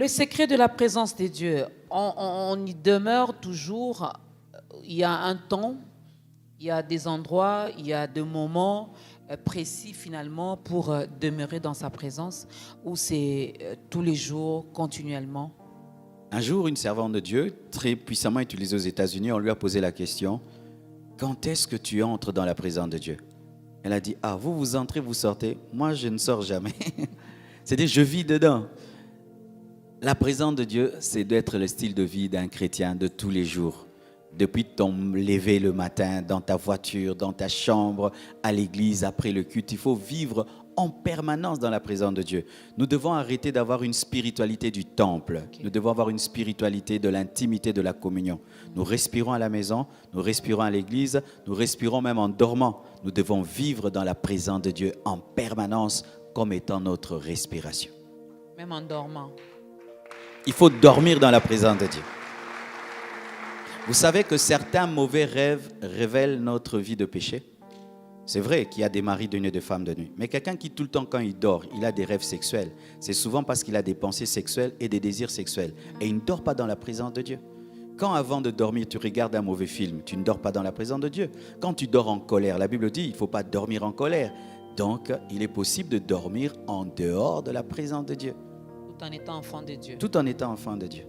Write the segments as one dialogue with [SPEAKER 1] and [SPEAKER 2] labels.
[SPEAKER 1] Le secret de la présence de Dieu, on y demeure toujours. Il y a un temps, il y a des endroits, il y a des moments précis finalement pour demeurer dans sa présence, ou c'est tous les jours, continuellement?
[SPEAKER 2] Un jour, une servante de Dieu, très puissamment utilisée aux États-Unis, on lui a posé la question, quand est-ce que tu entres dans la présence de Dieu? Elle a dit, ah, vous entrez, vous sortez. Moi, je ne sors jamais. C'est-à-dire, je vis dedans. La présence de Dieu, c'est d'être le style de vie d'un chrétien de tous les jours. Depuis ton lever le matin, dans ta voiture, dans ta chambre, à l'église, après le culte, il faut vivre en permanence dans la présence de Dieu. Nous devons arrêter d'avoir une spiritualité du temple. Nous devons avoir une spiritualité de l'intimité, de la communion. Nous respirons à la maison, nous respirons à l'église, nous respirons même en dormant. Nous devons vivre dans la présence de Dieu en permanence comme étant notre respiration.
[SPEAKER 1] Même en dormant.
[SPEAKER 2] Il faut dormir dans la présence de Dieu. Vous savez que certains mauvais rêves révèlent notre vie de péché? C'est vrai qu'il y a des maris de nuit et des femmes de nuit. Mais quelqu'un qui tout le temps quand il dort, il a des rêves sexuels. C'est souvent parce qu'il a des pensées sexuelles et des désirs sexuels. Et il ne dort pas dans la présence de Dieu. Quand avant de dormir, tu regardes un mauvais film, tu ne dors pas dans la présence de Dieu. Quand tu dors en colère, la Bible dit il ne faut pas dormir en colère. Donc, il est possible de dormir en dehors de la présence de Dieu.
[SPEAKER 1] Tout en étant enfant de Dieu.
[SPEAKER 2] Tout en étant enfant de Dieu.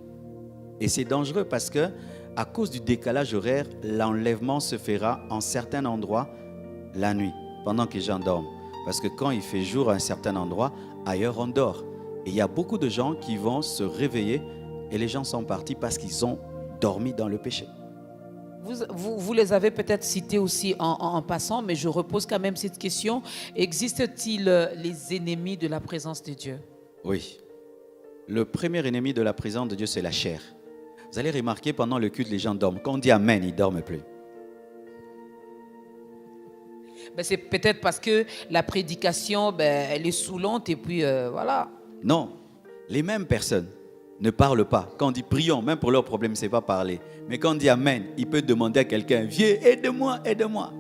[SPEAKER 2] Et c'est dangereux parce que, à cause du décalage horaire, l'enlèvement se fera en certains endroits la nuit, pendant que les gens dorment. Parce que quand il fait jour à un certain endroit, ailleurs on dort. Et il y a beaucoup de gens qui vont se réveiller et les gens sont partis parce qu'ils ont dormi dans le péché.
[SPEAKER 1] Vous les avez peut-être cités aussi en passant, mais je repose quand même cette question. Existe-t-il les ennemis de la présence de Dieu?
[SPEAKER 2] Oui. Le premier ennemi de la présence de Dieu, c'est la chair. Vous allez remarquer, pendant le culte, les gens dorment. Quand on dit Amen, ils ne dorment plus.
[SPEAKER 1] Ben, c'est peut-être parce que la prédication, elle est saoulante et puis voilà.
[SPEAKER 2] Non, les mêmes personnes ne parlent pas. Quand on dit prions, même pour leurs problèmes, ce n'est pas parler. Mais quand on dit Amen, il peut demander à quelqu'un, viens, aide-moi, aide-moi.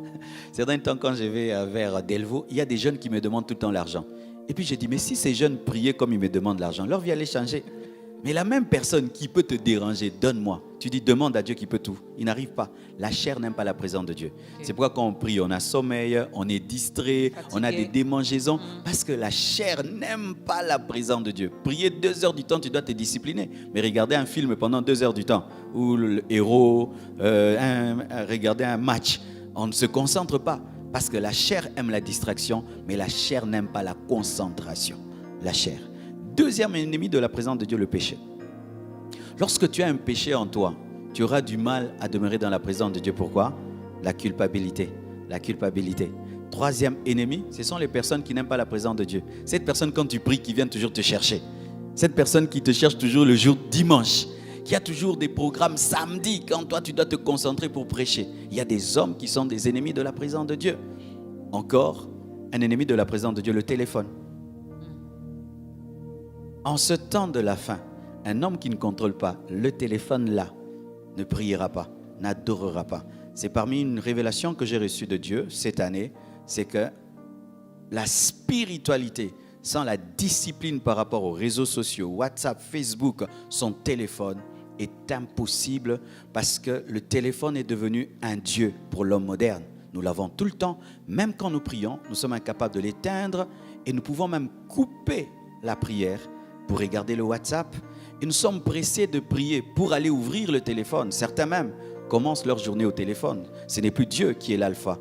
[SPEAKER 2] Certains temps, quand je vais vers Delvaux, il y a des jeunes qui me demandent tout le temps l'argent. Et puis je dis, mais si ces jeunes priaient comme ils me demandent l'argent, leur vie allait changer. Mais la même personne qui peut te déranger, donne-moi. Tu dis, demande à Dieu qui peut tout. Il n'arrive pas. La chair n'aime pas la présence de Dieu. Okay. C'est pourquoi quand on prie, on a sommeil, on est distrait, fatigué. On a des démangeaisons. Parce que la chair n'aime pas la présence de Dieu. Prier 2 heures du temps, tu dois te discipliner. Mais regarder un film pendant 2 heures du temps, ou le héros, regarder un match, on ne se concentre pas. Parce que la chair aime la distraction, mais la chair n'aime pas la concentration. La chair. Deuxième ennemi de la présence de Dieu, le péché. Lorsque tu as un péché en toi, tu auras du mal à demeurer dans la présence de Dieu. Pourquoi? La culpabilité. La culpabilité. Troisième ennemi, ce sont les personnes qui n'aiment pas la présence de Dieu. Cette personne, quand tu pries, qui vient toujours te chercher. Cette personne qui te cherche toujours le jour dimanche. Qui a toujours des programmes samedi, quand toi tu dois te concentrer pour prêcher. Il y a des hommes qui sont des ennemis de la présence de Dieu. Encore, un ennemi de la présence de Dieu, le téléphone. En ce temps de la fin, un homme qui ne contrôle pas le téléphone là, ne priera pas, n'adorera pas. C'est parmi une révélation que j'ai reçue de Dieu cette année, c'est que la spiritualité, sans la discipline par rapport aux réseaux sociaux, WhatsApp, Facebook, son téléphone, est impossible parce que le téléphone est devenu un dieu pour l'homme moderne. Nous l'avons tout le temps, même quand nous prions, nous sommes incapables de l'éteindre et nous pouvons même couper la prière pour regarder le WhatsApp. Et nous sommes pressés de prier pour aller ouvrir le téléphone. Certains même commencent leur journée au téléphone. Ce n'est plus Dieu qui est l'alpha.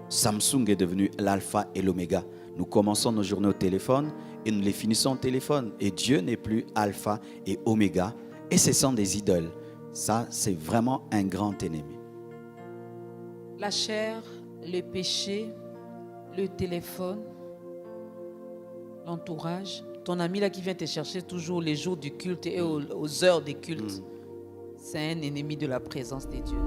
[SPEAKER 2] Samsung est devenu l'alpha et l'oméga. Nous commençons nos journées au téléphone et nous les finissons au téléphone. Et Dieu n'est plus alpha et oméga. Et ce sont des idoles. Ça, c'est vraiment un grand ennemi.
[SPEAKER 1] La chair, le péché, le téléphone, l'entourage. Ton ami là qui vient te chercher toujours les jours du culte et aux heures des cultes, c'est un ennemi de la présence de Dieu.